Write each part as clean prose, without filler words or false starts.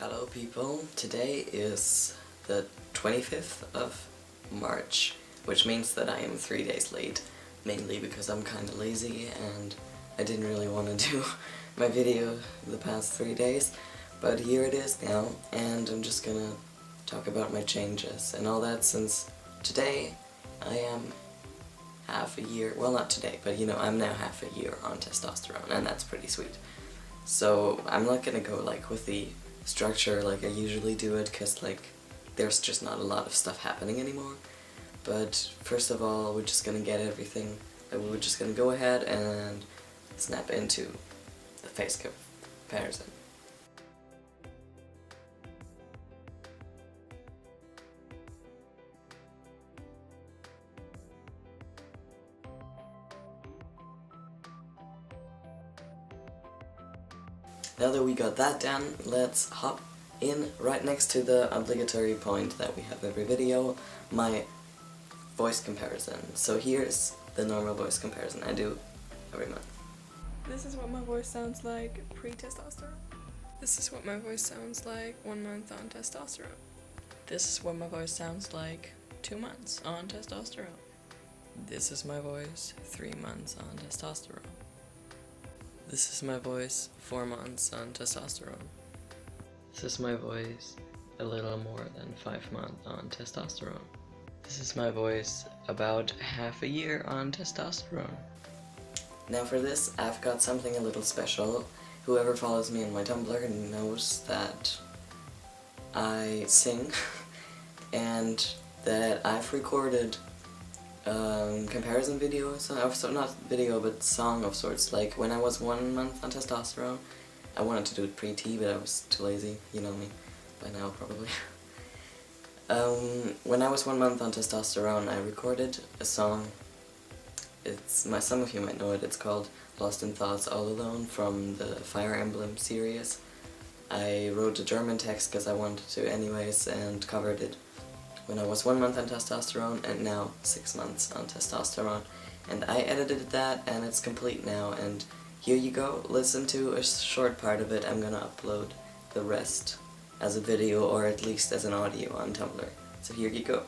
Hello people, today is the 25th of March, which means that I am 3 days late, mainly because I'm kinda lazy and I didn't really want to do my video the past 3 days, but here it is now, and I'm just gonna talk about my changes and all that, since today I am half a year, well not today, but you know, I'm now half a year on testosterone, and that's pretty sweet. So I'm not gonna go like with the structure like I usually do it, because like there's just not a lot of stuff happening anymore. But first of all, we're just gonna get everything, we're just gonna go ahead and snap into the face comparison. Now that we got that done, let's hop in right next to the obligatory point that we have every video, my voice comparison. So here's the normal voice comparison I do every month. This is what my voice sounds like pre-testosterone. This is what my voice sounds like 1 month on testosterone. This is what my voice sounds like 2 months on testosterone. This is my voice 3 months on testosterone. This is my voice 4 months on testosterone. This is my voice a little more than 5 months on testosterone. This is my voice about half a year on testosterone. Now for this, I've got something a little special. Whoever follows me on my Tumblr knows that I sing and that I've recorded comparison videos, so not video but song of sorts. Like when I was 1 month on testosterone, I wanted to do it pre-T, but I was too lazy, you know me by now probably. When I was 1 month on testosterone, I recorded a song. Some of you might know it. It's called Lost in Thoughts All Alone from the Fire Emblem series. I wrote a German text because I wanted to anyways, and covered it when I was 1 month on testosterone and now 6 months on testosterone. And I edited that and it's complete now, and here you go, listen to a short part of it. I'm gonna upload the rest as a video, or at least as an audio on Tumblr. So here you go.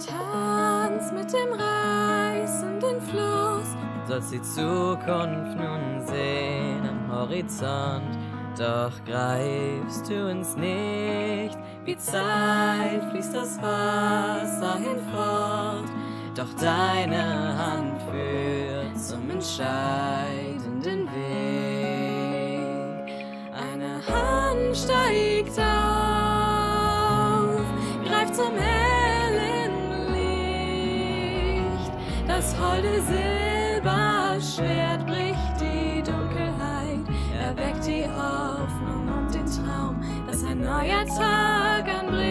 Tanz mit dem reißenden Fluss. Du sollst die Zukunft nun sehen am Horizont, doch greifst du ins Nicht. Wie Zeit fließt das Wasser hinfort, doch deine Hand führt zum entscheidenden Weg. Eine Hand steigt auf, greift zum hellen Licht. Das holde Silberschwert bricht die Dunkelheit, erweckt die Hoffnung und den Traum, dass ein neuer Tag anbricht.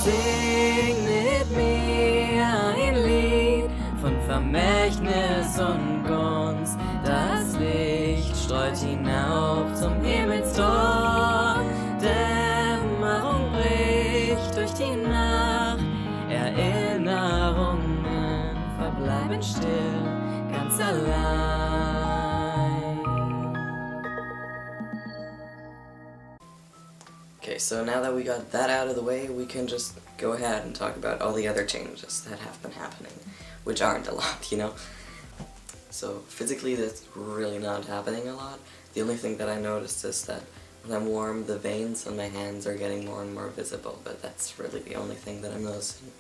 Sing mit mir ein Lied von Vermächtnis und Gunst. Das Licht streut hinauf zum Himmelstor. Dämmerung bricht durch die Nacht. Erinnerungen verbleiben still, ganz allein. Okay, so now that we got that out of the way, we can just go ahead and talk about all the other changes that have been happening, which aren't a lot, you know? So physically that's really not happening a lot. The only thing that I noticed is that when I'm warm, the veins on my hands are getting more and more visible, but that's really the only thing that I'm noticing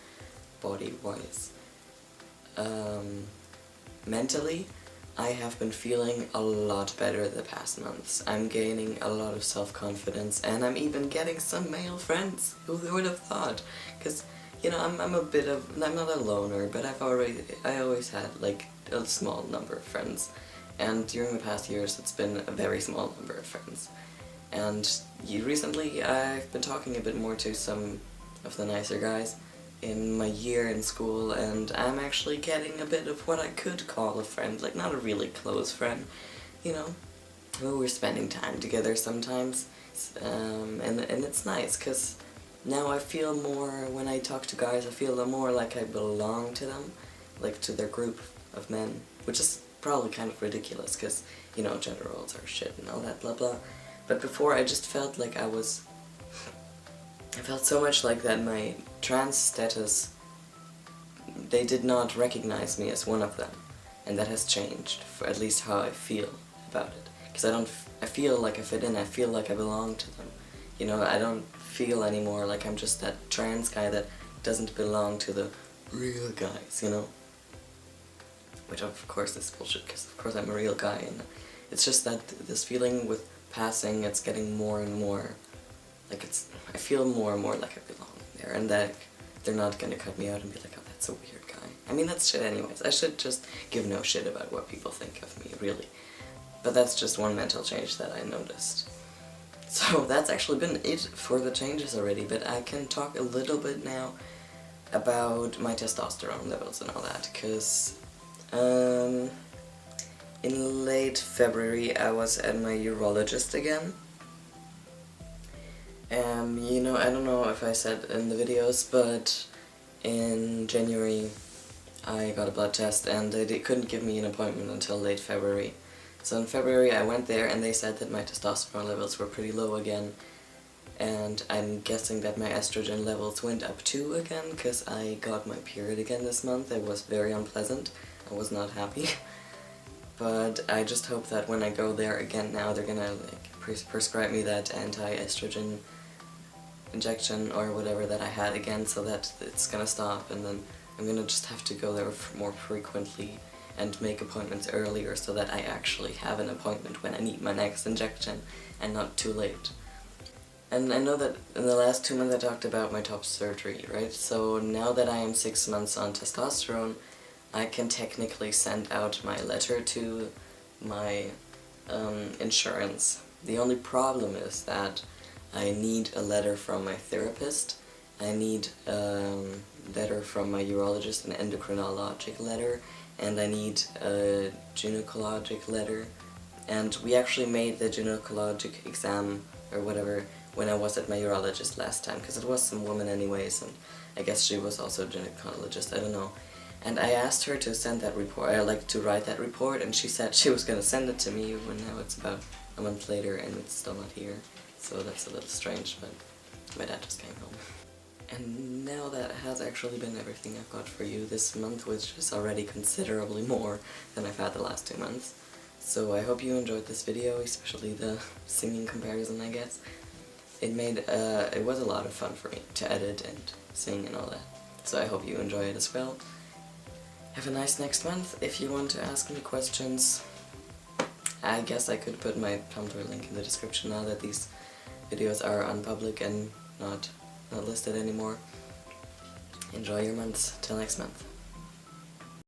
body-wise. Mentally, I have been feeling a lot better the past months. I'm gaining a lot of self-confidence, and I'm even getting some male friends. Who would have thought? Because, you know, I'm not a loner, but I always had like a small number of friends. And during the past years, it's been a very small number of friends. And recently, I've been talking a bit more to some of the nicer guys in my year in school, and I'm actually getting a bit of what I could call a friend, like not a really close friend, you know, who we're spending time together sometimes, and it's nice, because now I feel more, when I talk to guys, I feel more like I belong to them, like to their group of men, which is probably kind of ridiculous, because, you know, gender roles are shit and all that blah blah. But before I just felt like I felt so much like that my trans status, they did not recognize me as one of them, and that has changed, for at least how I feel about it. Because I feel like I fit in, I feel like I belong to them. You know, I don't feel anymore like I'm just that trans guy that doesn't belong to the real guys, you know? Which of course is bullshit, because of course I'm a real guy, and it's just that this feeling with passing, it's getting more and more, like I feel more and more like I belong there, and that they're not gonna cut me out and be like, oh, that's a weird guy. I mean, that's shit anyways. I should just give no shit about what people think of me, really. But that's just one mental change that I noticed. So that's actually been it for the changes already, but I can talk a little bit now about my testosterone levels and all that, because in late February I was at my urologist again. You know, I don't know if I said in the videos, but in January I got a blood test and they couldn't give me an appointment until late February. So in February I went there and they said that my testosterone levels were pretty low again, and I'm guessing that my estrogen levels went up too again, because I got my period again this month. It was very unpleasant. I was not happy. But I just hope that when I go there again now, they're gonna like prescribe me that anti-estrogen injection or whatever that I had again, so that it's gonna stop, and then I'm gonna just have to go there more frequently and make appointments earlier so that I actually have an appointment when I need my next injection and not too late. And I know that in the last 2 months I talked about my top surgery, right? So now that I am 6 months on testosterone, I can technically send out my letter to my insurance. The only problem is that I need a letter from my therapist, I need a letter from my urologist, an endocrinologic letter, and I need a gynecologic letter. And we actually made the gynecologic exam, or whatever, when I was at my urologist last time, because it was some woman anyways, and I guess she was also a gynecologist, I don't know. And I asked her to send that report, to write that report, and she said she was going to send it to me when now it's about a month later and it's still not here. So that's a little strange, but my dad just came home. And now that has actually been everything I've got for you this month, which is already considerably more than I've had the last 2 months. So I hope you enjoyed this video, especially the singing comparison, I guess. It was a lot of fun for me to edit and sing and all that. So I hope you enjoy it as well. Have a nice next month. If you want to ask me questions, I guess I could put my Tumblr link in the description now that these videos are unpublic and not listed anymore. Enjoy your months. Till next month.